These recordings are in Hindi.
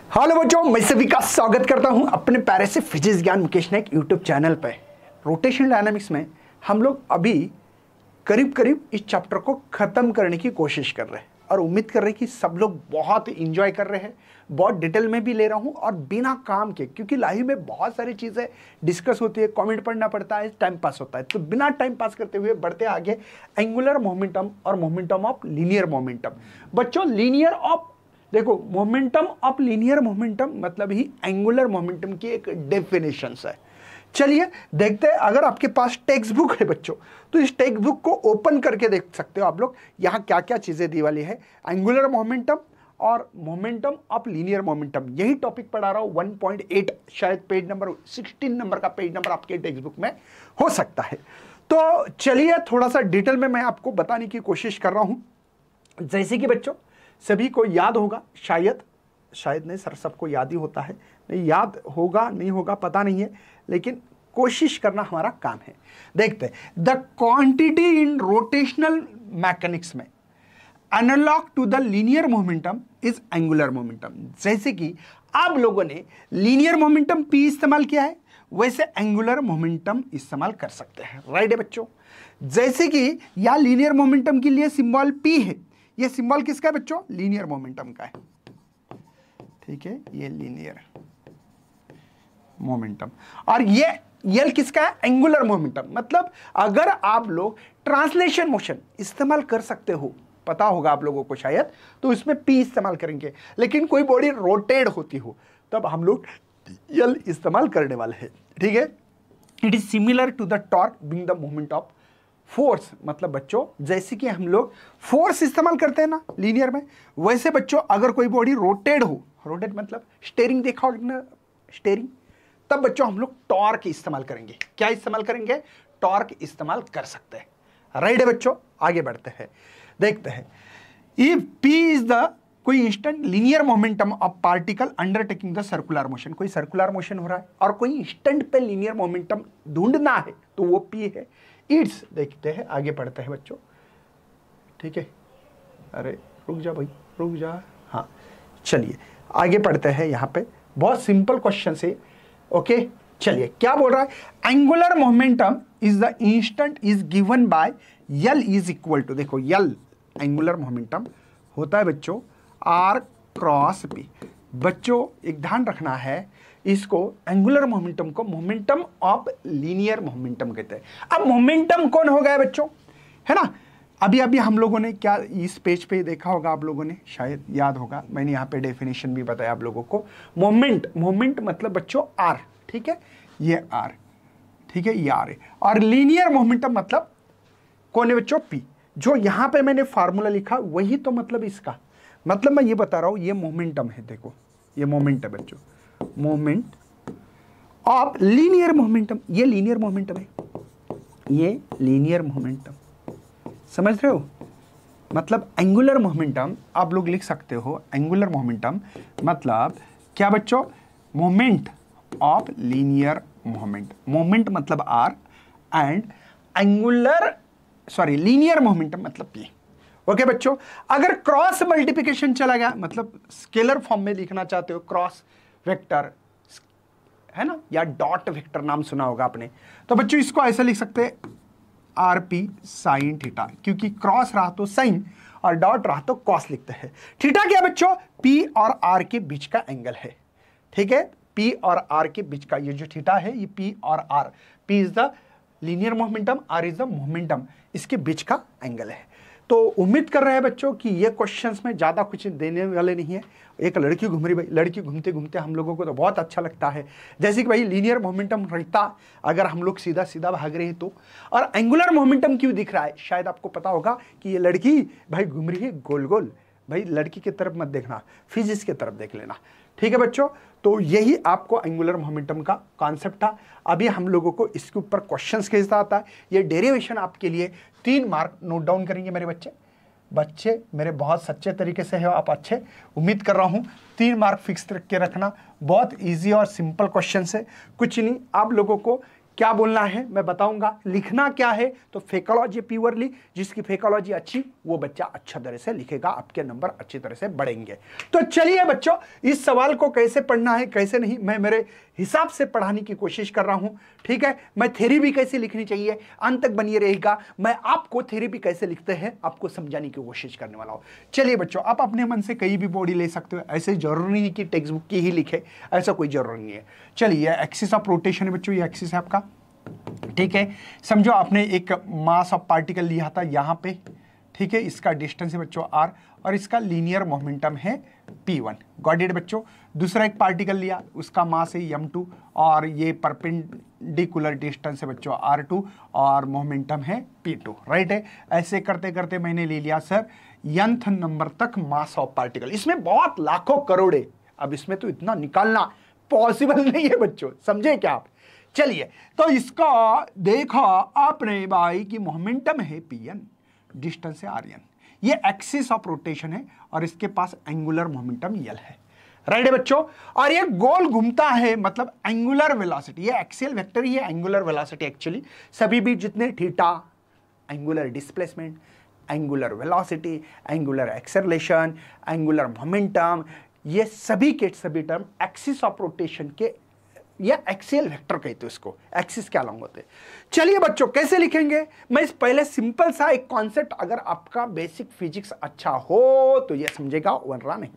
हेलो बच्चों, मैं सभी का स्वागत करता हूं अपने प्यारे से फिजिक्स ज्ञान मुकेश नायक यूट्यूब चैनल पे। रोटेशनल डायनामिक्स में हम लोग अभी करीब करीब इस चैप्टर को ख़त्म करने की कोशिश कर रहे हैं और उम्मीद कर रहे हैं कि सब लोग बहुत इंजॉय कर रहे हैं। बहुत डिटेल में भी ले रहा हूं और बिना काम के, क्योंकि लाइव में बहुत सारी चीज़ें डिस्कस होती है, कमेंट पढ़ना पड़ता है, टाइम पास होता है। तो बिना टाइम पास करते हुए बढ़ते आगे एंगुलर मोमेंटम और मोमेंटम ऑफ लीनियर मोमेंटम। बच्चों, लीनियर ऑफ देखो, मोमेंटम ऑफ लीनियर मोमेंटम मतलब ही एंगुलर मोमेंटम की एक डेफिनेशन है। चलिए देखते हैं। अगर आपके पास टेक्स्ट बुक है बच्चों, तो इस टेक्स्ट बुक को ओपन करके देख सकते हो आप लोग। यहाँ क्या क्या चीजें दी वाली है, एंगुलर मोमेंटम और मोमेंटम ऑफ लीनियर मोमेंटम, यही टॉपिक पढ़ा रहा हूँ। 1.8 शायद पेज नंबर 16 नंबर का पेज नंबर आपके टेक्स्ट बुक में हो सकता है। तो चलिए थोड़ा सा डिटेल में मैं आपको बताने की कोशिश कर रहा हूँ। जैसे कि बच्चों सभी को याद होगा, शायद नहीं सर, सबको याद ही होता है, नहीं याद होगा नहीं होगा पता नहीं है, लेकिन कोशिश करना हमारा काम है। देखते हैं, the quantity in rotational mechanics में analog to the linear momentum is angular momentum. जैसे कि आप लोगों ने लीनियर मोमेंटम पी इस्तेमाल किया है, वैसे एंगुलर मोमेंटम इस्तेमाल कर सकते हैं। राइट है बच्चों। जैसे कि यह लीनियर मोमेंटम के लिए सिंबल पी है, ये सिंबल किसका है बच्चों? लीनियर मोमेंटम का है। ठीक है, ये लीनियर मोमेंटम। और ये यल किसका है? Angular momentum. मतलब अगर आप लोग ट्रांसलेशन मोशन इस्तेमाल कर सकते हो, पता होगा आप लोगों को शायद, तो इसमें पी इस्तेमाल करेंगे। लेकिन कोई बॉडी रोटेट होती हो तब हम लोग यल इस्तेमाल करने वाले हैं। ठीक है, it is similar to the torque being the moment of force. मतलब बच्चों जैसे कि हम लोग फोर्स इस्तेमाल करते हैं ना लीनियर में, वैसे बच्चों अगर कोई बॉडी रोटेट हो, रोटेट मतलब स्टेयरिंग देखा होगा ना, स्टेयरिंग, तब बच्चों हम लोग टॉर्क इस्तेमाल करेंगे। क्या इस्तेमाल करेंगे? टॉर्क इस्तेमाल कर सकते हैं। राइट है बच्चों, आगे बढ़ते हैं, देखते हैं। इफ पी इज द कोई instant linear momentum of particle undertaking the circular motion, कोई सर्कुलर मोशन हो रहा है और कोई इंस्टेंट पे लीनियर मोमेंटम ढूंढना है, तो वो पी है। इट्स, देखते हैं आगे पढ़ते हैं बच्चों। ठीक है, अरे रुक जा भाई, रुक जा। हाँ चलिए आगे पढ़ते हैं। यहाँ पे बहुत सिंपल क्वेश्चन है। ओके चलिए, क्या बोल रहा है? Angular momentum is the instant is given by L is equal to, देखो यल एंगुलर मोमेंटम होता है बच्चों आर क्रॉस पी। बच्चों एक ध्यान रखना है, इसको एंगुलर मोमेंटम को मोमेंटम ऑफ लीनियर मोमेंटम कहते हैं। अब मोमेंटम कौन हो गया बच्चों, है ना? अभी अभी हम लोगों ने क्या इस पेज पे देखा होगा, आप लोगों ने शायद याद होगा, मैंने यहाँ पे डेफिनेशन भी बताया आप लोगों को। मोमेंट मतलब बच्चों आर, ठीक है, ये आर, ठीक है, ये आर है। और लीनियर मोमेंटम मतलब कौन है बच्चों? पी। जो यहाँ पे मैंने फार्मूला लिखा वही तो मतलब इसका मतलब मैं ये बता रहा हूँ, ये मोमेंटम है। देखो ये मोमेंट है बच्चों, मोमेंट ऑफ लीनियर मोमेंटम, ये लीनियर मोमेंटम है, ये लीनियर मोमेंटम, समझ रहे हो? मतलब एंगुलर मोमेंटम आप लोग लिख सकते हो, एंगुलर मोमेंटम मतलब क्या बच्चों? Moment of linear moment. Moment मतलब आर एंड लीनियर मोमेंटम मतलब पी। ओके बच्चों, अगर क्रॉस मल्टीप्लिकेशन चला गया, मतलब स्केलर फॉर्म में लिखना चाहते हो, क्रॉस वेक्टर है ना, या डॉट वेक्टर नाम सुना होगा आपने, तो बच्चों इसको ऐसा लिख सकते हैं आर पी साइन थीटा, क्योंकि क्रॉस रहा तो साइन और डॉट रहा तो कॉस लिखते हैं। थीटा क्या बच्चों? पी और आर के बीच का एंगल है। ठीक है, पी और आर के बीच का ये जो थीटा है, ये पी और R, P is the linear momentum, R is the momentum, इसके बीच का एंगल है। तो उम्मीद कर रहे हैं बच्चों कि ये क्वेश्चंस में ज़्यादा कुछ देने वाले नहीं है। एक लड़की घूम रही, भाई लड़की घूमते घूमते हम लोगों को तो बहुत अच्छा लगता है, जैसे कि भाई लीनियर मोमेंटम रहता अगर हम लोग सीधा सीधा भाग रहे हैं तो। और एंगुलर मोमेंटम क्यों दिख रहा है? शायद आपको पता होगा कि ये लड़की भाई घूम रही है गोल गोल। भाई लड़की की तरफ मत देखना, फिजिक्स की तरफ देख लेना। ठीक है बच्चों, तो यही आपको एंगुलर मोमेंटम का कॉन्सेप्ट था। अभी हम लोगों को इसके ऊपर क्वेश्चंस कैसे आता है, ये डेरिवेशन आपके लिए 3 मार्क नोट डाउन करेंगे मेरे बच्चे मेरे बहुत सच्चे तरीके से है आप अच्छे, उम्मीद कर रहा हूँ 3 मार्क फिक्स करके रखना। बहुत इजी और सिंपल क्वेश्चन है, कुछ नहीं, आप लोगों को क्या बोलना है मैं बताऊंगा, लिखना क्या है तो फेकोलॉजी प्योरली, जिसकी फेकोलॉजी अच्छी वो बच्चा अच्छा तरह से लिखेगा, आपके नंबर अच्छी तरह से बढ़ेंगे। तो चलिए बच्चों, इस सवाल को कैसे पढ़ना है कैसे नहीं मैं मेरे हिसाब से पढ़ाने की कोशिश कर रहा हूं, ठीक है। मैं थ्योरी भी कैसे लिखनी चाहिए अंत तक बनिए रहेगा, मैं आपको थ्योरी भी कैसे लिखते हैं आपको समझाने की कोशिश करने वाला हूं। चलिए बच्चों, आप अपने मन से कहीं भी बॉडी ले सकते हो, ऐसे जरूरी नहीं कि टेक्स्ट बुक की ही लिखे, ऐसा कोई जरूरी नहीं है। चलिए एक्सिस ऑफ रोटेशन है बच्चों, ये एक्सिस है आपका, ठीक है। समझो आपने एक मास ऑफ पार्टिकल लिया था यहां पे, ठीक है, इसका डिस्टेंस है बच्चों r और इसका लीनियर मोमेंटम है p1, गॉट इट बच्चों। दूसरा एक पार्टिकल लिया, उसका मास है m2 और ये परपेंडिकुलर डिस्टेंस है बच्चों r2 और मोमेंटम है p2, राइट है। ऐसे करते करते मैंने ले लिया सर nth नंबर तक मास ऑफ पार्टिकल, इसमें बहुत लाखों करोड़ है, अब इसमें तो इतना निकालना पॉसिबल नहीं है बच्चों, समझे क्या आप। चलिए तो इसका देखा आपने भाई कि मोमेंटम है pn, डिस्टेंस है rn, ये एक्सिस ऑफ रोटेशन है और इसके पास एंगुलर मोमेंटम l है, राइट है बच्चों। और ये गोल घूमता है, मतलब एंगुलर वेलोसिटी, ये एक्सियल वेक्टर ही है, एंगुलर वेलोसिटी एक्चुअली सभी भी जितने theta, angular displacement, angular velocity, angular acceleration, angular momentum, ये सभी के सभी टर्म एक्सिस ऑफ रोटेशन के या एक्सियल वेक्टर कहते हैं इसको, एक्सिस क्या अलॉन्ग होते हैं। चलिए बच्चों कैसे लिखेंगे, मैं इस पहले सिंपल सा एक कॉन्सेप्ट, अगर आपका बेसिक फिजिक्स अच्छा हो तो ये समझेगा वरना नहीं।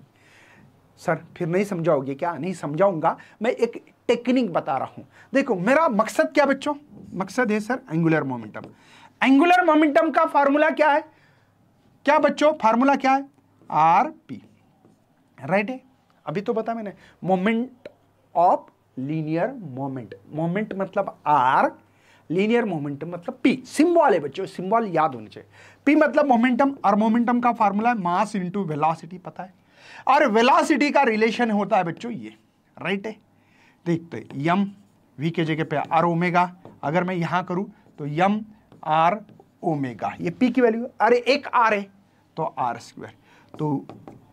सर फिर नहीं समझाओगे क्या, नहीं समझाऊंगा, मैं एक टेक्निक बता रहा हूं। देखो मेरा मकसद क्या बच्चों, मकसद है sir angular momentum. Angular momentum का फार्मूला क्या है, क्या बच्चों फार्मूला क्या है, आर पी, राइट है। अभी तो बता मैंने, moment of linear moment, moment मतलब आर, लीनियर मोमेंटम मतलब पी, सिंबल है बच्चों, सिंबल याद होने चाहिए। पी मतलब मोमेंटम और मोमेंटम का फार्मूला है मास इनटू वेलोसिटी, पता है। और वेलोसिटी का रिलेशन होता है बच्चों ये, राइट है। देखते यम वी के जगह पे आर ओमेगा, अगर मैं यहां करूं तो यम आर ओमेगा, ये पी की वैल्यू है, अरे एक आर है तो आर स्क्वायर, तो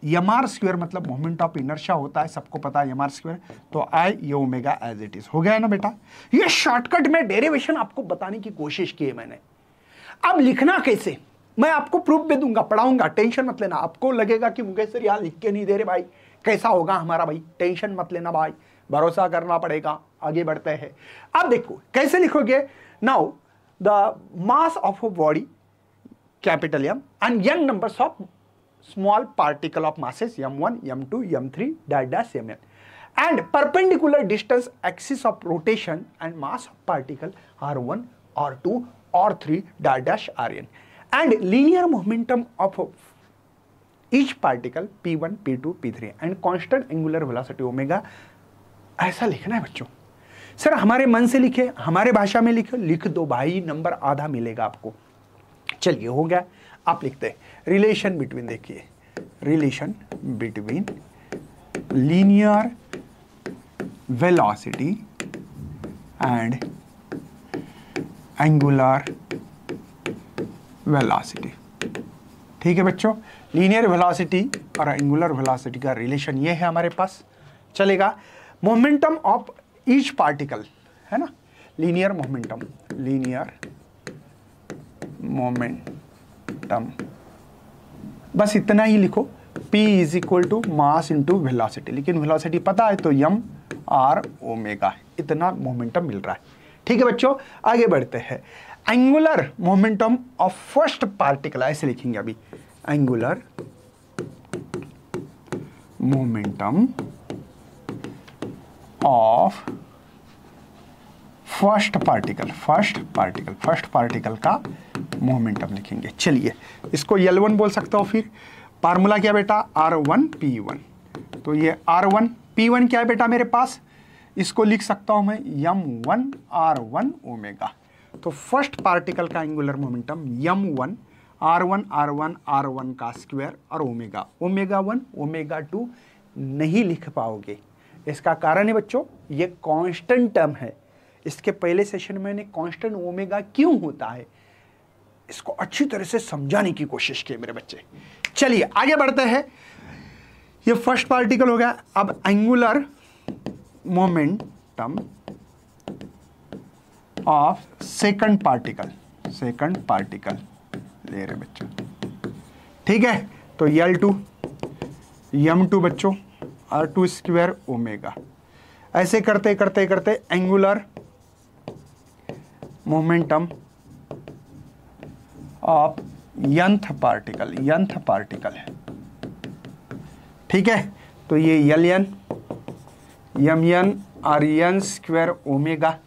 एम आर स्क्वायर मतलब मोमेंट ऑफ इनर्शिया होता है, सबको पता है एम आर स्क्वायर, तो आई ये ओमेगा एज इट इज, हो गया है ना बेटा। ये शॉर्टकट में डेरिवेशन आपको बताने की कोशिश की है मैंने। अब लिखना कैसे मैं आपको प्रूफ भी दूंगा, पढ़ाऊंगा, टेंशन मत लेना। आपको लगेगा कि मुकेश सर यहाँ लिख के नहीं दे रहे भाई, कैसा होगा हमारा भाई, टेंशन मत लेना भाई, भरोसा करना पड़ेगा, आगे बढ़ते हैं। अब देखो कैसे लिखोगे, now the mass of a body capital M and n numbers of small particle of masses m1, m2, m3 dash mn and perpendicular distance axis of rotation and mass of particle r1, r2, r3 dash rn and linear momentum of each particle p1, p2, p3 and constant angular velocity omega। ऐसा लिखना है बच्चों। सर हमारे मन से लिखे, हमारे भाषा में लिखे, लिख दो भाई, नंबर आधा मिलेगा आपको। चलिए हो गया, आप लिखते हैं रिलेशन बिटवीन, देखिए relation between linear velocity and angular velocity, ठीक है बच्चों। लीनियर वेलोसिटी और एंगुलर वेलोसिटी का रिलेशन ये है हमारे पास, चलेगा। मोमेंटम ऑफ ईच पार्टिकल है ना, लीनियर मोमेंटम, लीनियर मोमेंटम, बस इतना ही लिखो, P is equal to mass into velocity, लेकिन वेलोसिटी पता है तो m r ओमेगा, इतना मोमेंटम मिल रहा है, ठीक है बच्चों। आगे बढ़ते हैं, angular momentum of first particle, ऐसे लिखेंगे अभी, angular momentum of first particle, first particle का मोमेंटम लिखेंगे। चलिए इसको L1 बोल सकता हो, फिर फार्मूला क्या बेटा, R1 P1, तो ये R1 P1 क्या है बेटा मेरे पास, इसको लिख सकता हूं मैं M1 R1 ओमेगा। तो फर्स्ट पार्टिकल का एंगुलर मोमेंटम M1 R1 का स्क्वायर और ओमेगा, ओमेगा 1 ओमेगा 2 नहीं लिख पाओगे। इसका कारण है बच्चों ये कांस्टेंट टर्म है, इसके पहले सेशन में मैंने कांस्टेंट ओमेगा क्यों होता है इसको अच्छी तरह से समझाने की कोशिश की मेरे बच्चे। चलिए आगे बढ़ते हैं, ये फर्स्ट पार्टिकल हो गया। अब angular momentum of second particle ले रहे बच्चों, ठीक है। तो L2 m2 बच्चों r2 स्क्वायर ओमेगा, ऐसे करते करते करते angular momentum of nth particle है, ठीक है। तो ये Ln mn rn square omega,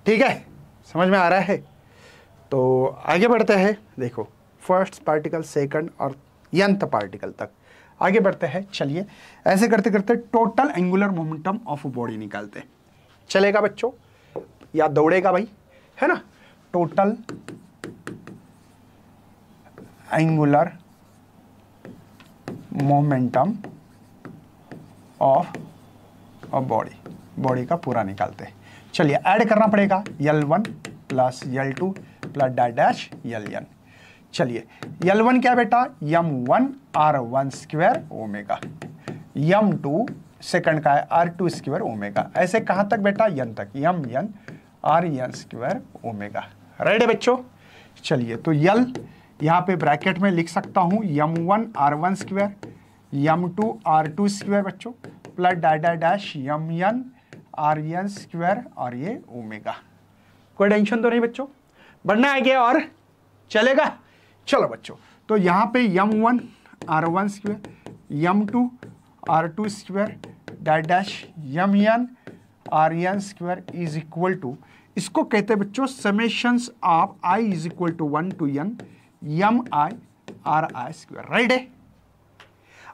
ठीक है, समझ में आ रहा है। तो आगे बढ़ते हैं, देखो फर्स्ट पार्टिकल सेकंड और nth पार्टिकल तक आगे बढ़ते हैं। चलिए ऐसे करते करते total angular momentum of body निकालते हैं। चलेगा बच्चों या दौड़ेगा भाई, है ना। Total angular momentum of body का पूरा निकालते हैं। चलिए ऐड करना पड़ेगा L1 plus L2 plus dash Ln। चलिए L1 क्या बेटा, m1 r1 square omega, m2 second का है r2 स्क्वायर ओमेगा, ऐसे कहां तक बेटा, n तक, mn rn square omega. Right है बच्चों। चलिए तो L यहां पे ब्रैकेट में लिख सकता हूं m1 r1 square, m2 r2 square बच्चों, plus dash mn rn square और ये ओमेगा। कोई टेंशन तो नहीं बच्चों, बढ़ना है क्या और चलेगा। चलो बच्चों, तो यहां पे m1 r1 square, m2 r2 square dash mn rn square is equal to, इसको कहते हैं बच्चों summations of i is equal to 1 to n mi ri square. Right है।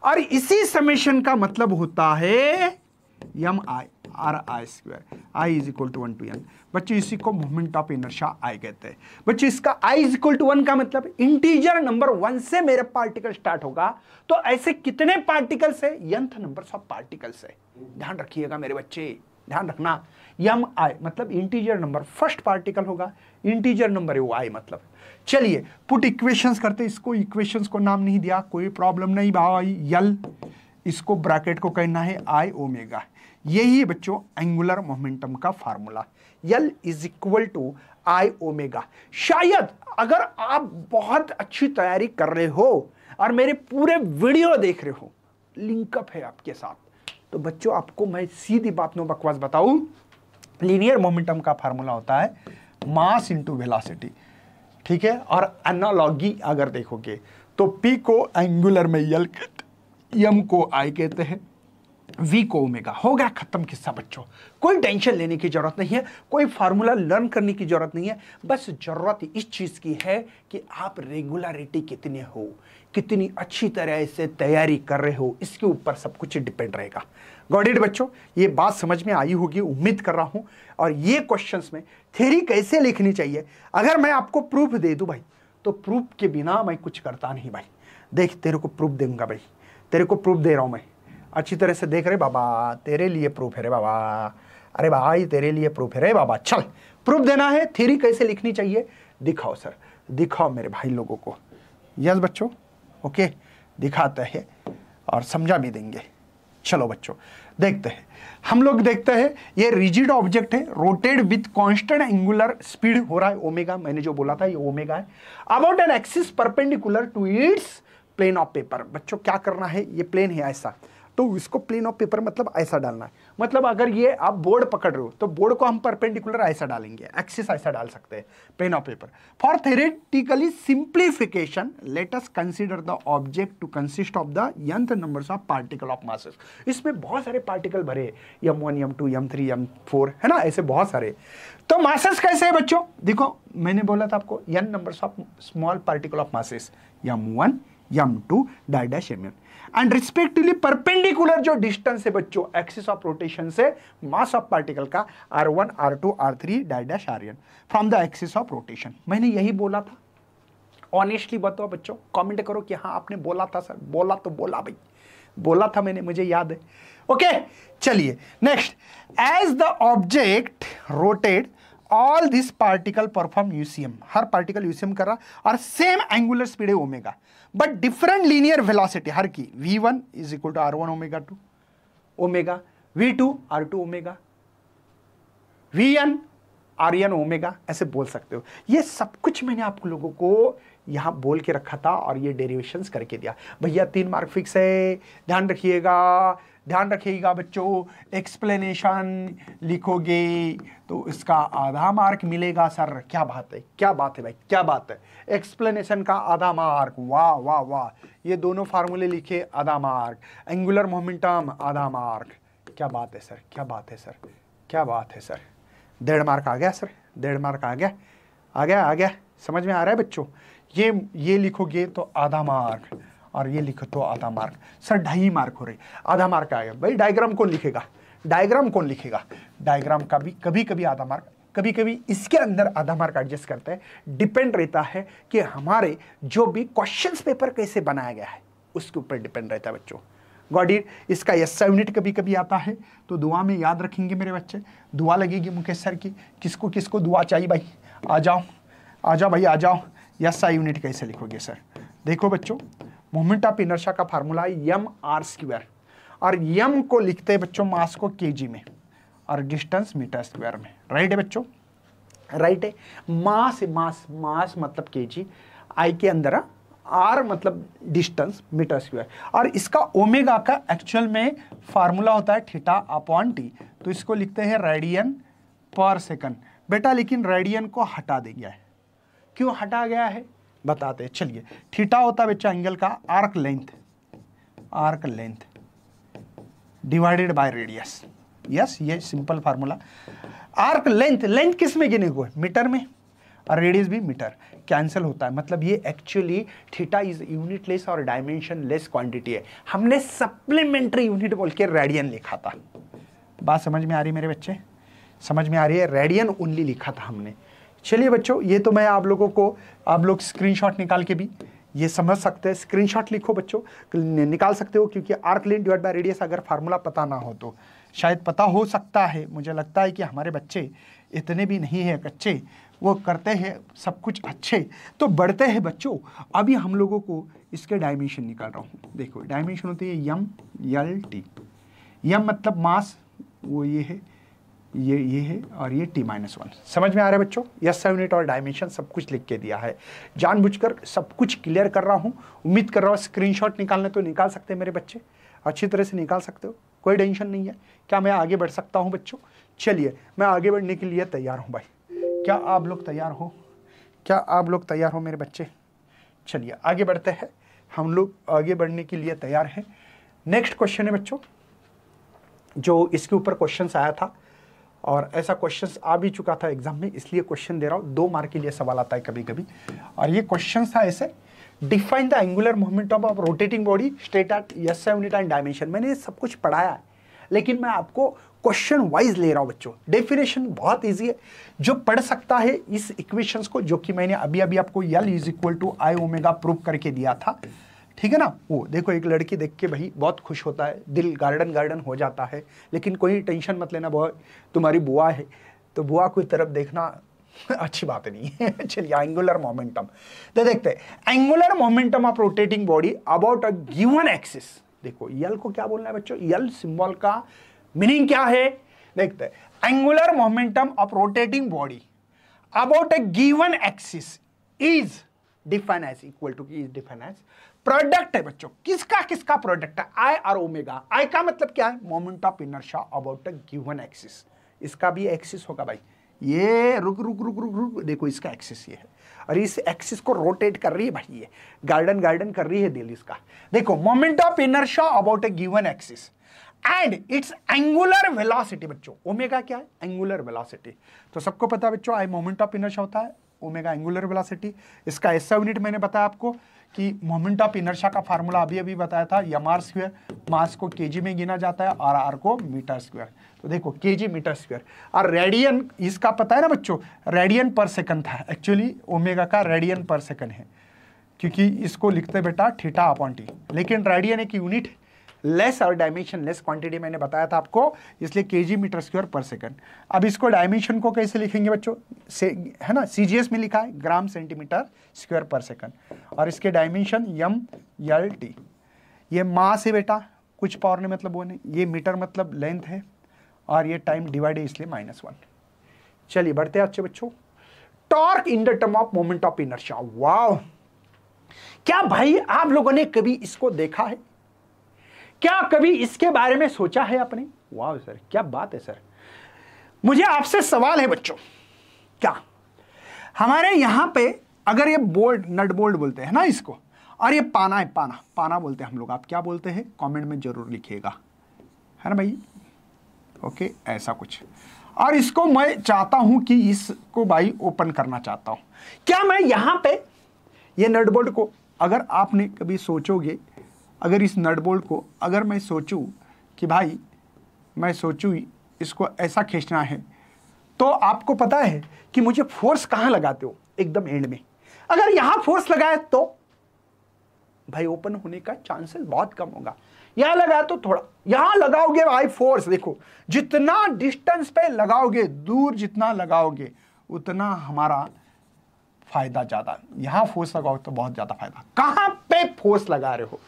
और इसी समेशन का मतलब होता है mi ri square, i is equal to 1 to n। बच्चों इसी को मोमेंट ऑफ इनर्शिया i कहते हैं। बच्चों इसका i इज इक्वल टू 1 का मतलब इंटीजर नंबर 1 से मेरे पार्टिकल स्टार्ट होगा, तो ऐसे कितने पार्टिकल से, nth नंबर ऑफ पार्टिकल से। ध्यान रखिएगा मेरे बच्चे, ध्यान रखना, mi मतलब इंटीजर नंबर, फर्स्ट पार्टिकल होगा, इंटीजर नंबर है i मतलब। चलिए पुट इक्वेशंस करते, इसको इक्वेशंस को नाम नहीं दिया, कोई प्रॉब्लम नहीं भाई, यल इसको ब्रैकेट को कहना है i ओमेगा। यही बच्चों एंगुलर मोमेंटम का formula, L is equal to I omega. शायद अगर आप बहुत अच्छी तैयारी कर रहे हो और मेरे पूरे वीडियो देख रहे हो, लिंकअप है आपके साथ, तो बच्चों आपको मैं सीधी बात नो बकवास बताऊं, लीनियर मोमेंटम का फार्मूला होता है मास इंटू वेलोसिटी, ठीक है। और एनालॉजी अगर देखोगे तो P को एंगुलर में L, M को I कहते हैं, V को ओमेगा। हो गया खत्म किस्सा बच्चों, कोई टेंशन लेने की जरूरत नहीं है, कोई फार्मूला लर्न करने की जरूरत नहीं है, बस जरूरत इस चीज की है कि आप रेगुलरिटी कितने हो, कितनी अच्छी तरह से तैयारी कर रहे हो, इसके ऊपर सब कुछ डिपेंड रहेगा। गॉट इट बच्चों, ये बात समझ में आई होगी उम्मीद कर रहा हूं। और ये क्वेश्चंस में थ्योरी कैसे लिखनी चाहिए, अगर मैं आपको प्रूफ दे दूं भाई, तो प्रूफ के बिना मैं कुछ करता नहीं भाई। देख तेरे को प्रूफ दूंगा भाई, तेरे को प्रूफ दे रहा हूं मैं, अच्छी तरह से देख रहे बाबा, तेरे लिए प्रूफ है रे बाबा, अरे भाई तेरे लिए प्रूफ है रे बाबा। चल प्रूफ देना है, थ्योरी कैसे लिखनी चाहिए दिखाओ सर, दिखाओ मेरे भाई लोगों को। यस बच्चों, ओके दिखाते हैं और समझा भी देंगे। चलो बच्चों देखते हैं, हम लोग देखते हैं ये रिजिड ऑब्जेक्ट है, rotate with constant angular speed हो रहा है ओमेगा, मैंने जो बोला था ये ओमेगा है, about an axis perpendicular to its plane of paper. बच्चों क्या करना है, ये प्लेन है ऐसा, तो इसको प्लेन ऑफ पेपर मतलब ऐसा डालना है। मतलब अगर ये आप बोर्ड पकड़ रहे हो तो बोर्ड को हम परपेंडिकुलर ऐसा डालेंगे, एक्सिस ऐसा डाल सकते हैं, plane of paper. For theoretically simplification let us consider the object to consist of the nth numbers of particle of masses. इसमें बहुत सारे पार्टिकल भरे, m1 m2 m3 m4 है ना, ऐसे बहुत सारे। तो मासेस कैसे है बच्चों, देखो मैंने बोला था आपको n numbers of small particle of masses, m1 m2 dash mn, and respectively perpendicular जो डिस्टेंस है बच्चों एक्सिस ऑफ रोटेशन से मास ऑफ पार्टिकल का r1 r2 r3 dash rn from the axis of rotation. मैंने यही बोला था, ऑनेस्टली बताओ बच्चों, कमेंट करो कि हाँ आपने बोला था सर, बोला तो बोला भाई, बोला था मैंने, मुझे याद है। ओके चलिए next, as the object rotate all this particle perform UCM, हर पार्टिकल यूसीएम कर रहा और सेम एंगुलर स्पीड है omega, but different linear velocity हर की, v1 is equal to r1 omega 2 omega, v2 r2 omega, vn r n omega ऐसे बोल सकते हो। ये सब कुछ मैंने आप लोगों को यहाँ बोल के रखा था और ये डेरिवेशंस करके दिया। भैया 3 मार्क फिक्स है, ध्यान रखिएगा बच्चों। एक्सप्लेनेशन लिखोगे तो इसका आधा मार्क मिलेगा सर। क्या बात है भाई, क्या बात है। एक्सप्लेनेशन का आधा मार्क, वाह वाह वाह। ये दोनों फार्मूले लिखे, आधा मार्क। एंगुलर मोमेंटम, आधा मार्क। क्या बात है सर, क्या बात है सर, क्या बात है सर। 1.5 मार्क आ गया सर, 1.5 मार्क आ गया। समझ में आ रहा है बच्चों। ये लिखोगे तो आधा मार्क और ये लिखो तो आधा मार्क। सर 2.5 मार्क हो रही, आधा मार्क आ गया। भाई डायग्राम कौन लिखेगा? डायग्राम का भी कभी कभी आधा मार्क, कभी कभी इसके अंदर आधा मार्क एडजस्ट करते हैं। डिपेंड रहता है कि हमारे जो भी क्वेश्चंस पेपर कैसे बनाया गया है उसके ऊपर डिपेंड रहता है बच्चों। Got it. इसका एसआई यूनिट कभी कभी आता है तो दुआ में याद रखेंगे मेरे बच्चे। दुआ लगेगी मुकेश सर की। किसको किसको दुआ चाहिए भाई? आ जाओ भाई, आ जाओ। एसआई यूनिट कैसे लिखोगे सर? देखो बच्चों, मोमेंट ऑफ इनर्शिया का फार्मूला एम आर स्क्वायर, और एम को लिखते हैं बच्चों मास को केजी में और डिस्टेंस मीटर स्क्वायर में। राइट है बच्चों, राइट है। मास मतलब केजी, आई के अंदर आर मतलब डिस्टेंस मीटर स्क्वायर, और इसका ओमेगा का एक्चुअल में फार्मूला होता है थीटा अपॉन टी। तो इसको लिखते हैं रेडियन पर सेकंड बेटा। लेकिन रेडियन को हटा दिया गया है। क्यों हटा गया है बताते हैं। चलिए, थीटा होता है बच्चा एंगल का arc length divided by radius. Yes, ये सिंपल फार्मूला। आर्क लेंथ किस में गिने हुए? मीटर में, और रेडियस भी मीटर। कैंसिल होता है, मतलब ये actually theta is unit less और डायमेंशन लेस क्वांटिटी है। हमने सप्लीमेंट्री यूनिट बोल के रेडियन लिखा था। बात समझ में आ रही है मेरे बच्चे? समझ में आ रही है? रेडियन ओनली लिखा था हमने। चलिए बच्चों, ये तो मैं आप लोगों को, आप लोग स्क्रीनशॉट निकाल के भी ये समझ सकते हैं। स्क्रीनशॉट लिखो बच्चों, निकाल सकते हो, क्योंकि arc length divide by radius अगर फार्मूला पता ना हो तो शायद पता हो सकता है। मुझे लगता है कि हमारे बच्चे इतने भी नहीं है कच्चे, वो करते हैं सब कुछ अच्छे। तो बढ़ते हैं बच्चों, अभी हम लोगों को इसके डायमेंशन निकाल रहा हूँ। देखो डायमेंशन होती है यम एल टी। यम मतलब मास, वो ये है, ये है, और ये t-1। समझ में आ रहा है बच्चों? यस यूनिट और डायमेंशन सब कुछ लिख के दिया है। जानबूझकर सब कुछ क्लियर कर रहा हूँ। उम्मीद कर रहा हूँ स्क्रीनशॉट निकालने तो निकाल सकते हैं मेरे बच्चे, अच्छी तरह से निकाल सकते हो, कोई टेंशन नहीं है। क्या मैं आगे बढ़ सकता हूँ बच्चों? चलिए, मैं आगे बढ़ने के लिए तैयार हूँ भाई। क्या आप लोग तैयार हो? क्या आप लोग तैयार हो मेरे बच्चे? चलिए आगे बढ़ते हैं। हम लोग आगे बढ़ने के लिए तैयार हैं। नेक्स्ट क्वेश्चन है बच्चों, जो इसके ऊपर क्वेश्चन आया था, और ऐसा क्वेश्चन आ भी चुका था एग्जाम में, इसलिए क्वेश्चन दे रहा हूँ। 2 मार्क के लिए सवाल आता है कभी कभी, और ये क्वेश्चन था ऐसे, define the angular momentum of rotating body state at SI unit and dimension. मैंने ये सब कुछ पढ़ाया है, लेकिन मैं आपको क्वेश्चन वाइज ले रहा हूं बच्चों। डेफिनेशन बहुत इजी है, जो पढ़ सकता है इस इक्वेशंस को, जो कि मैंने अभी अभी आपको L is equal to I omega prove करके दिया था, ठीक है ना। वो देखो, एक लड़की देख के भाई बहुत खुश होता है, दिल गार्डन हो जाता है। लेकिन कोई टेंशन मत लेना, बहुत तुम्हारी बुआ है तो बुआ की तरफ देखना अच्छी बात नहीं है। चलिए, एंगुलर मोमेंटम तो देखते हैं। Angular momentum of rotating body about a given axis. देखो L को क्या बोलना है बच्चों? L सिंबल का मीनिंग क्या है देखते हैं। Angular momentum of rotating body about a given axis is define as equal to, is define as product है बच्चों। किसका किसका प्रोडक्ट है? आई और ओमेगा। आई का मतलब क्या है? Moment of inertia about a given axis. इसका भी एक्सिस होगा भाई। ये रुक रुक रुक रुक रुक, देखो इसका एक्सिस ये है, और इस एक्सिस को रोटेट कर रही है भाई, ये गार्डन कर रही है दिल इसका। देखो, moment of inertia about a given axis and it's angular velocity. बच्चों ओमेगा क्या है? Angular velocity. तो सबको पता है बच्चों, आई मोमेंट ऑफ इनर्शिया होता है, ओमेगा एंगुलर वेलोसिटी। इसका एसआई यूनिट मैंने बताया आपको कि मोमेंट ऑफ इनर्शिया का फार्मूला अभी अभी बताया था, एम आर स्क्वायर। मास को केजी में गिना जाता है और आर को मीटर स्क्वायर। तो देखो केजी मीटर स्क्वायर, और रेडियन इसका पता है ना बच्चों, रेडियन पर सेकंड था। एक्चुअली ओमेगा का रेडियन पर सेकंड है, क्योंकि इसको लिखते बेटा थीटा अपॉन टी। लेकिन रेडियन एक यूनिट लेस और डायमेंशन लेस क्वांटिटी मैंने बताया था आपको, इसलिए KG meter square per second. अब इसको डायमेंशन को कैसे लिखेंगे बच्चों? से है ना, सीजीएस में लिखा है gram centimetre square per second, और इसके डायमेंशन एम एल टी। ये मास है बेटा, कुछ पावर ने मतलब वो नहीं, ये मीटर मतलब लेंथ है, और ये टाइम डिवाइड है इसलिए -1। चलिए बढ़ते हैं अच्छे बच्चों। Torque in the term of moment of inertia. वाह, क्या भाई आप लोगों ने कभी इसको देखा है? क्या कभी इसके बारे में सोचा है आपने? वाह सर, क्या बात है सर। मुझे आपसे सवाल है बच्चों, क्या हमारे यहां पे अगर ये बोल्ट, नट बोल्ट बोलते हैं ना इसको, और ये पाना है, पाना बोलते हैं हम लोग, आप क्या बोलते हैं कमेंट में जरूर लिखिएगा, है ना भाई? ओके, ऐसा कुछ। और इसको मैं चाहता हूं कि इसको भाई ओपन करना चाहता हूं। क्या मैं यहां पे ये नट बोल्ट को, अगर आपने कभी सोचोगे, अगर इस नट बोल्ट को अगर मैं सोचूं कि भाई मैं सोचूं इसको ऐसा खींचना है, तो आपको पता है कि मुझे फोर्स कहां लगाते हो? एकदम एंड में। अगर यहां फोर्स लगाए तो भाई ओपन होने का चांसेस बहुत कम होगा। यहां लगाए तो थोड़ा, यहां लगाओगे भाई फोर्स, देखो जितना डिस्टेंस पे लगाओगे, दूर जितना लगाओगे उतना हमारा फायदा ज्यादा। यहां फोर्स लगाओ तो बहुत ज्यादा फायदा। कहां पे फोर्स लगा रहे हो,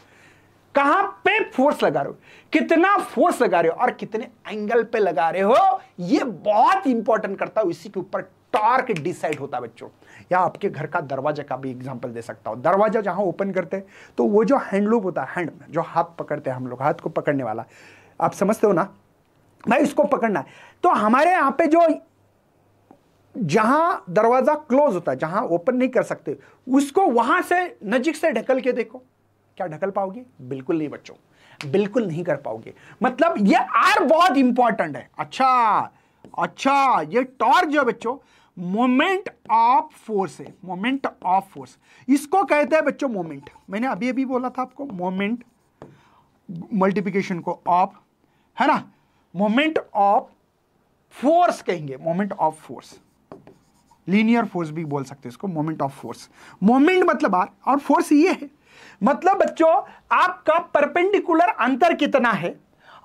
कहां पे फोर्स लगा रहे हो, कितना फोर्स लगा रहे हो और कितने एंगल पे लगा रहे हो, ये बहुत इंपॉर्टेंट करता है। इसी के ऊपर टॉर्क डिसाइड होता है बच्चों। या आपके घर का दरवाजा का भी एग्जांपल दे सकता हूं। दरवाजा जहां ओपन करते हैं तो वो जो हैंड लूप होता है, हैंड जो हाथ पकड़ते हैं हम लोग, हाथ को पकड़ने वाला, आप समझते हो ना भाई, इसको पकड़ना है। तो हमारे यहां पे जो जहां दरवाजा क्लोज होता है, जहां ओपन नहीं कर सकते, उसको वहां से नजीक से ढकल के देखो, क्या ढकल पाओगे? बिल्कुल नहीं बच्चों, बिल्कुल नहीं कर पाओगे। मतलब ये आर बहुत इंपॉर्टेंट है। अच्छा, ये टॉर्क जो बच्चों मोमेंट ऑफ फोर्स है, मोमेंट ऑफ फोर्स, इसको कहते हैं बच्चों मोमेंट। मैंने अभी अभी बोला था आपको, मोमेंट मल्टीप्लिकेशन को ऑफ, है ना, मोमेंट ऑफ फोर्स कहेंगे, moment of force. Linear force भी बोल सकते हैं इसको, मोमेंट ऑफ फोर्स। मोमेंट मतलब आर और फोर्स ये है। मतलब बच्चों आपका परपेंडिकुलर अंतर कितना है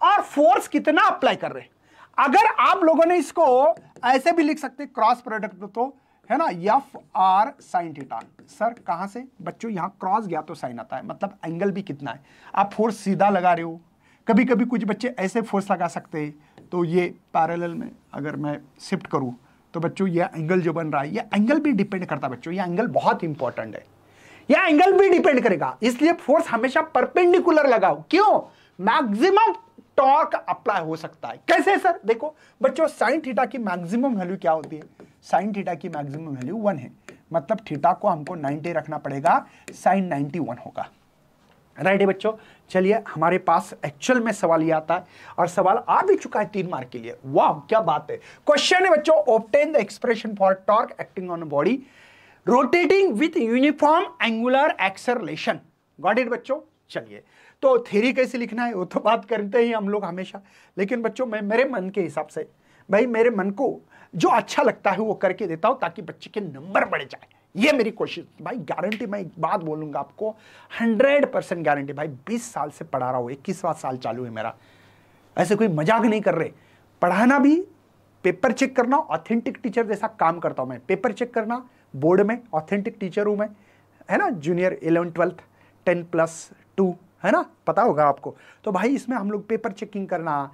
और फोर्स कितना अप्लाई कर रहे हैं। अगर आप लोगों ने इसको ऐसे भी लिख सकते क्रॉस प्रोडक्ट, तो है ना, F R sine theta. Sir कहां से बच्चों, यहां क्रॉस गया तो साइन आता है, मतलब एंगल भी कितना है। आप फोर्स सीधा लगा रहे हो, कभी कभी कुछ बच्चे ऐसे फोर्स लगा सकते हैं, तो ये पैरेलल में अगर मैं शिफ्ट करूं तो बच्चों ये एंगल जो बन रहा है, ये एंगल भी डिपेंड करता है बच्चों। ये एंगल बहुत इंपॉर्टेंट है, यह एंगल भी डिपेंड करेगा। इसलिए फोर्स हमेशा परपेंडिकुलर लगाओ। क्यों? मैक्सिमम टॉर्क अप्लाई हो सकता है। कैसे सर? देखो बच्चों, साइन थीटा की मैक्सिमम वैल्यू क्या होती है? साइन थीटा की मैक्सिमम वैल्यू 1 है, मतलब थीटा को हमको 90 रखना पड़ेगा, साइन 91 होगा। राइट है बच्चों। चलिए हमारे पास एक्चुअल में सवाल ये आता है, और सवाल आ भी चुका है 3 मार्क के लिए। वाह क्या बात है। क्वेश्चन है बच्चों, obtain the expression for torque acting on body rotating with uniform angular acceleration. Got it बच्चों। चलिए, तो थ्योरी कैसे लिखना है वो तो बात करते ही हम लोग हमेशा, लेकिन बच्चों मैं मेरे मन के हिसाब से, भाई मेरे मन को जो अच्छा लगता है वो करके देता हूं, ताकि बच्चे के नंबर बढ़ जाए। ये मेरी कोशिश भाई। गारंटी मैं एक बात बोलूंगा आपको, 100% गारंटी भाई। 20 साल से पढ़ा रहा हूं, 21वां साल चालू है मेरा। ऐसे कोई मजाक नहीं कर रहे। पढ़ाना भी, पेपर चेक करना, ऑथेंटिक टीचर जैसा काम करता हूं मैं। पेपर चेक करना, बोर्ड में ऑथेंटिक टीचर हूं मैं, है ना। जूनियर 11 12 10+2, है ना, पता होगा आपको। तो भाई इसमें हम लोग पेपर चेकिंग करना,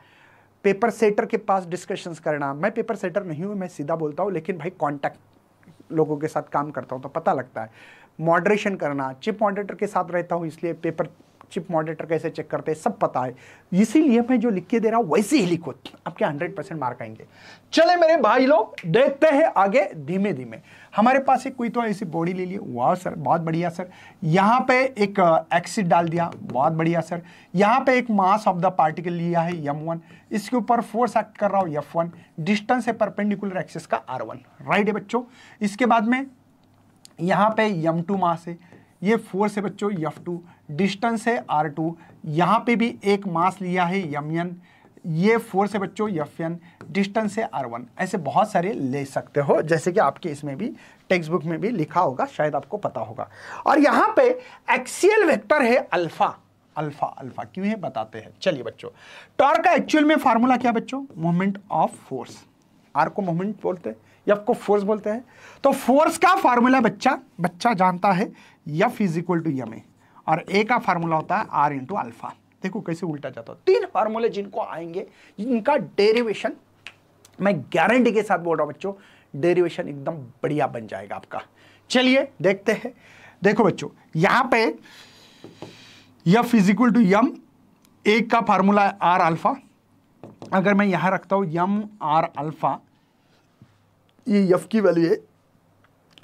पेपर सेटर के पास डिस्कशंस करना। मैं पेपर सेटर नहीं हूं, मैं सीधा बोलता हूं, लेकिन भाई कॉन्टैक्ट लोगों के साथ काम करता हूं तो पता लगता है। मॉडरेशन करना, चिप मॉडरेटर के साथ रहता हूं, इसलिए पेपर चिप मॉडरेटर कैसे चेक करते हैं सब पता है। इसीलिए मैं जो लिख के दे रहा हूं वैसे ही लिखो, आपके 100% मार्क आएंगे। चले मेरे भाई लोग, देखते हैं आगे धीमे धीमे। हमारे पास एक कोई तो ऐसी बॉडी ले लिए। वाह सर बहुत बढ़िया सर। यहाँ पे एक एक्सिस डाल दिया, बहुत बढ़िया सर। यहाँ पे एक मास ऑफ द पार्टिकल लिया है m1, इसके ऊपर फोर्स एक्ट कर रहा हूँ F1, डिस्टेंस है परपेंडिकुलर एक्सिस का R1। राइट है बच्चों। इसके बाद में यहाँ पे m2 मास है, ये फोर्स है बच्चों F2, डिस्टेंस है R2, यहाँ पे भी एक मास लिया है mn, ये फोर्स है बच्चों Fn, डिस्टेंस है R1। ऐसे बहुत सारे ले सकते हो, जैसे कि आपके इसमें भी टेक्स्ट बुक में भी लिखा होगा, शायद आपको पता होगा। और यहाँ पे एक्सियल वेक्टर है अल्फा। अल्फा अल्फा क्यों है बताते हैं। चलिए बच्चों, टॉर्क का एक्चुअल में फार्मूला क्या बच्चों? Moment of force. आर को मोमेंट बोलते हैं, एफ को फोर्स बोलते हैं। तो फोर्स का फार्मूला बच्चा जानता है F is equal to M A, और ए का फार्मूला होता है आर इंटू अल्फा। देखो कैसे उल्टा जाता है। 3 फार्मूले जिनको आएंगे, इनका डेरिवेशन मैं गारंटी के साथ बोल रहा हूं बच्चों, डेरिवेशन एकदम बढ़िया बन जाएगा आपका। चलिए देखते हैं। देखो बच्चों, यहां पे F इज इक्वल टू यम, एक का फार्मूला है आर अल्फा। अगर मैं यहां रखता हूं यम आर अल्फा, ये F की वैल्यू है,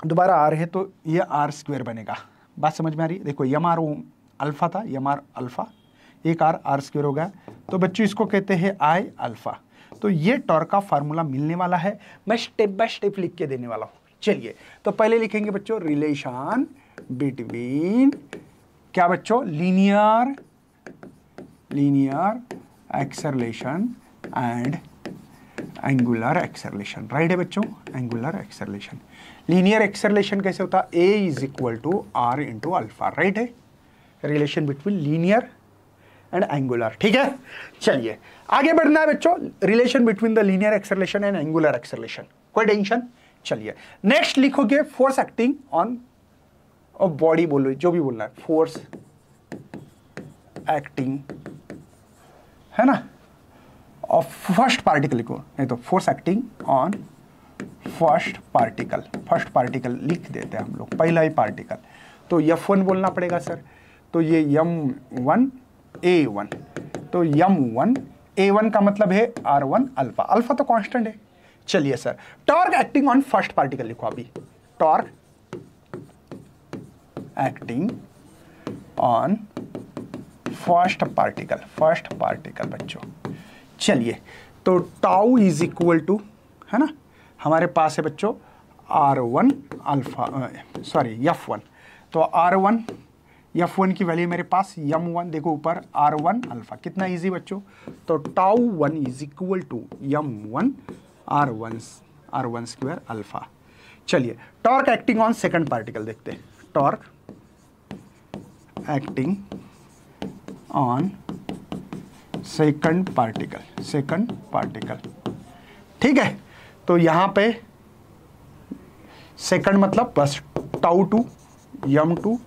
दोबारा आर है तो ये आर स्क्वायर बनेगा। बात समझ में आ रही है? देखो यम आर अल्फा था, यम आर अल्फा, एक आर स्क्वायर हो गया, तो बच्चों इसको कहते हैं आई अल्फा। तो ये टॉर्क का फार्मूला मिलने वाला है, मैं स्टेप बाय स्टेप लिख के देने वाला हूं। चलिए तो पहले लिखेंगे बच्चों रिलेशन बिटवीन क्या बच्चों, linear acceleration and angular acceleration. Right है बच्चों, एंगुलर एक्सेलरेशन। लीनियर एक्सेलरेशन कैसे होता है? A is equal to r into alpha. Right है, relation between linear and angular. ठीक है, चलिए आगे बढ़ना है बच्चों, relation between the linear acceleration and angular acceleration. कोई टेंशन? चलिए नेक्स्ट लिखोगे फोर्स एक्टिंग ऑन बॉडी, बोलो जो भी बोलना है, फोर्स एक्टिंग है ना, और फर्स्ट पार्टिकल लिखो, नहीं तो force acting on first particle लिख देते हैं हम लोग, पहला ही पार्टिकल। तो F1 बोलना पड़ेगा सर, तो ये M1 A1, तो M1 A1 का मतलब है R1 अल्फा, अल्फा तो कांस्टेंट है। चलिए sir, torque acting on first particle लिखो अभी, torque acting on first particle बच्चों। चलिए तो टाउ इज इक्वल टू, है ना, हमारे पास है बच्चों R1 अल्फा, सॉरी F1, तो R1 F1 की वैल्यू मेरे पास M1, देखो ऊपर R1 अल्फा, कितना इजी बच्चों, तो tau 1 is equal to M1 R1 square alpha. चलिए torque acting on second particle देखते हैं, torque acting on second particle. ठीक है, तो यहां पे सेकंड मतलब बस tau 2 M2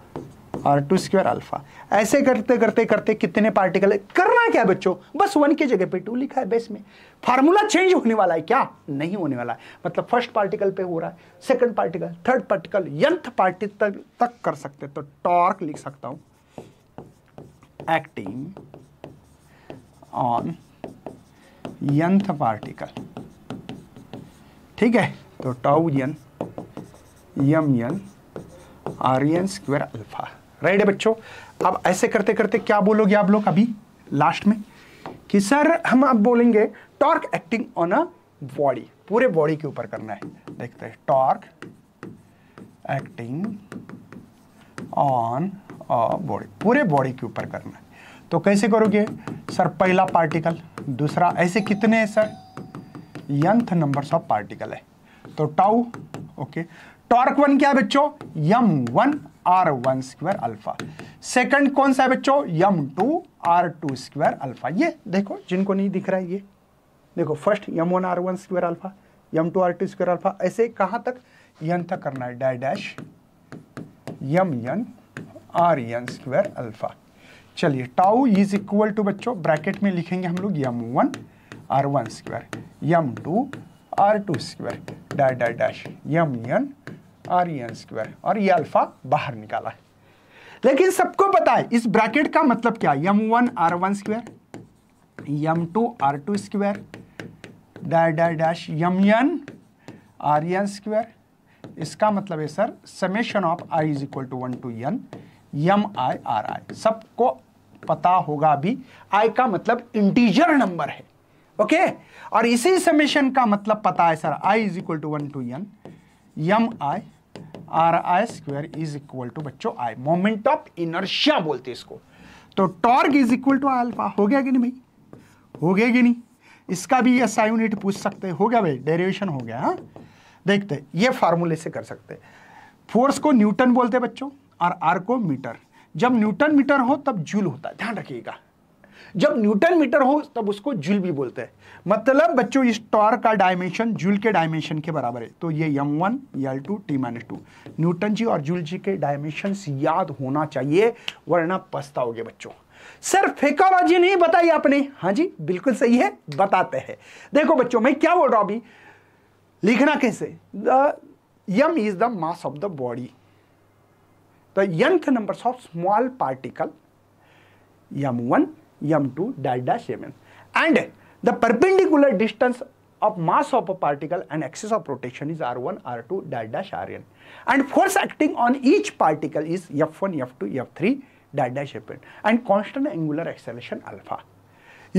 R2 square alpha. ऐसे करते कितने पार्टिकल है? करना क्या है बच्चों, बस 1 की जगह पे 2 लिखा है बेस में। फार्मूला चेंज होने वाला है क्या? नहीं होने वाला है। मतलब फर्स्ट पार्टिकल पे हो रहा है, second particle, third particle, nth particle तक कर सकते। तो टॉर्क लिख सकता हूं एक्टिंग ऑन nth पार्टिकल। ठीक है, तो tau n mn RN square alpha. Right है बच्चों। अब ऐसे करते क्या बोलोगे आप लोग अभी लास्ट में कि सर हम अब बोलेंगे torque acting on a body, पूरे बॉडी के ऊपर करना है। देखते हैं, torque acting on a body, पूरे बॉडी के ऊपर करना है। तो कैसे करोगे सर? पहला पार्टिकल, दूसरा, ऐसे कितने हैं sir? nth numbers of particle है, तो टाउ। ओके, टॉर्क 1 क्या है बच्चों? M1 R1 square alpha. Second कौन सा है बच्चों? M2 R2 square alpha. ये देखो, जिनको नहीं दिख रहा है ये देखो, first M1 R1 square alpha, M2 R2 square alpha, ऐसे कहां तक? n तक करना है, dash MN RN square alpha. चलिए टाउ इज इक्वल टू बच्चों, ब्रैकेट में लिखेंगे हम लोग M1 R1 square, M2 R2 square, dash MN RN square, और ये अल्फा बाहर निकाला है। लेकिन सबको पता है इस ब्रैकेट का मतलब क्या? M1 R1 square, M2 R2 square, dash MN RN square. इसका मतलब है sir summation of I is equal to 1 to n MI RI। सबको पता होगा अभी, I का मतलब इंटीजर नंबर है। ओके, और इसी समेशन का मतलब पता है sir, I is equal to 1 to n MI RI square is equal to बच्चों I, मोमेंट ऑफ इनर्शिया बोलते हैं इसको। तो torque is equal to alpha. हो गया कि नहीं भाई? हो गया कि नहीं? इसका भी SI यूनिट पूछ सकते हैं। हो गया भाई, डेरिवेशन हो गया। हाँ, देखते हैं, ये फार्मूले से कर सकते हैं। फोर्स को न्यूटन बोलते हैं बच्चों, और आर को मीटर। जब न्यूटन मीटर हो तब जूल होता है, ध्यान रखिएगा। जब न्यूटन मीटर हो तब उसको जूल भी बोलते हैं। मतलब बच्चों इस टॉर्क का डायमेंशन जूल के डायमेंशन के बराबर है। तो ये M1 L2 T-2 न्यूटन जी और जूल जी के डायमेंशन याद होना चाहिए, वरना पछताओगे बच्चों। सर फेकोलॉजी नहीं बताई आपने। हाँ जी बिल्कुल सही है, बताते हैं। देखो बच्चों मैं क्या बोल रहा हूं अभी, लिखना कैसे, the m is the mass of the body, the nth numbers of small particle m1 m2 dash dash mn and the perpendicular distance of mass of a particle and axis of rotation is r1 r2 dash dash rn and force acting on each particle is f1 f2 f3 dash dash fn and constant angular acceleration alpha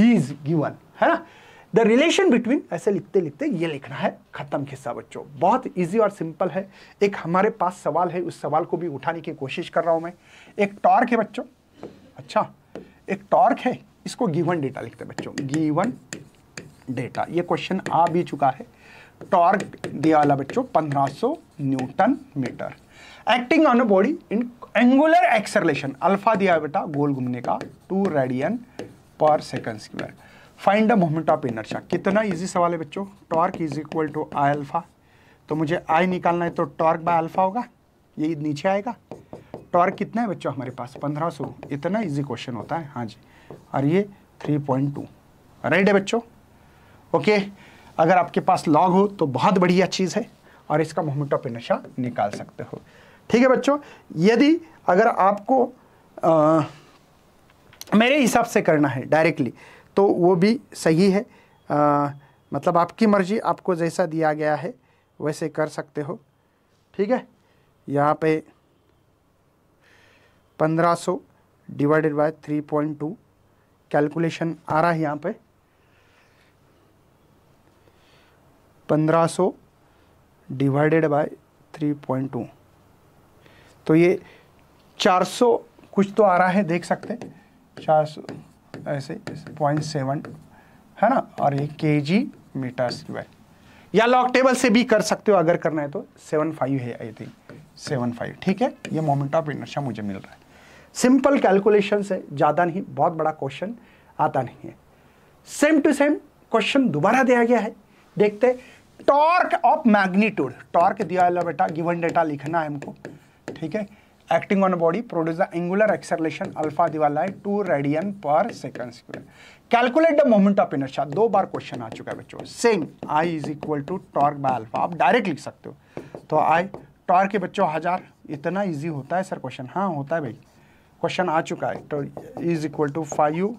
is given, है ना। द रिलेशन बिटवीन, ऐसे लिखते लिखते ये लिखना है, खत्म किस्सा बच्चों। बहुत इजी और सिंपल है। एक हमारे पास सवाल है, उस सवाल को भी उठाने की कोशिश कर रहा हूं मैं। एक टॉर्क है बच्चों, अच्छा एक टॉर्क है, इसको गिवन डेटा लिखते हैं बच्चों, गिवन डेटा। ये क्वेश्चन आ भी चुका है। टॉर्क दिया वाला बच्चों 1500 newton meter, acting on a body in angular acceleration, alpha दिया है बेटा गोल घूमने का 2 radian per second square. Find the moment of inertia, कितना इजी सवाल है बच्चों। Torque is equal to I alpha, तो मुझे आई निकालना है तो टॉर्क बाय अल्फा होगा, ये नीचे आएगा। टॉर्क कितना है बच्चों हमारे पास 1500, इतना इजी क्वेश्चन होता है। हाँ जी, और ये 3.2 राइट है बच्चों। ओके, अगर आपके पास लॉग हो तो बहुत बढ़िया चीज़ है और इसका मोमेंट ऑफ इनर्शिया निकाल सकते हो। ठीक है बच्चों, यदि अगर आपको मेरे हिसाब से करना है डायरेक्टली तो वो भी सही है, मतलब आपकी मर्जी, आपको जैसा दिया गया है वैसे कर सकते हो। ठीक है, यहाँ पे 1500 डिवाइडेड बाय 3.2 कैलकुलेशन आ रहा है यहाँ पे 1500 डिवाइडेड बाय 3.2, तो ये 400 कुछ तो आ रहा है, देख सकते हैं 400 ऐसे 0.7 है ना, और ये kg मीटर स्क्वायर, या लॉग टेबल से भी कर सकते हो अगर करना है तो। 75 है आई थिंक, 75। ठीक है, ये मोमेंट ऑफ इनर्शिया मुझे मिल रहा है। सिंपल कैलकुलेशन से, ज़्यादा नहीं, बहुत बड़ा क्वेश्चन आता नहीं है। सेम टू सेम क्वेश्चन दोबारा दिया गया है, देखते। टॉर्क ऑफ मैग्नीट्यूड, टॉर्क दिया है बेटा, गिवन डेटा लिखना है हमको। ठीक है, acting on body produce the angular acceleration alpha दिवाला है 2 radian per second square. Calculate the moment of inertia, 2 बार क्वेश्चन आ चुका है बच्चों। Same I is equal to torque by alpha, आप डायरेक्ट लिख सकते हो। तो आई टॉर्क के बच्चों 1000, इतना इजी होता है सर क्वेश्चन? हाँ होता है भाई, क्वेश्चन आ चुका है। तो is equal to 500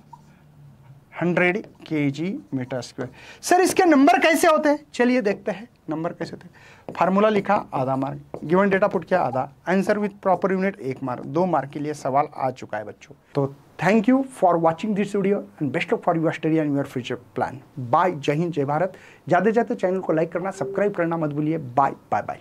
kg meter square. Sir इसके नंबर कैसे होते हैं, चलिए देखते हैं नंबर कैसे होते हैं। फार्मूला लिखा, आधा मार्क, गिवन डेटा पुट किया, आधा, answer with proper unit 1 mark, 2 mark के लिए सवाल आ चुका है बच्चों। तो thank you for watching this video and best of for your study and your future plan. Bye, जय हिंद, जय भारत। ज़्यादा से ज़्यादा चैनल को लाइक करना, सब्सक्राइब करना मत भूलिए। Bye bye bye.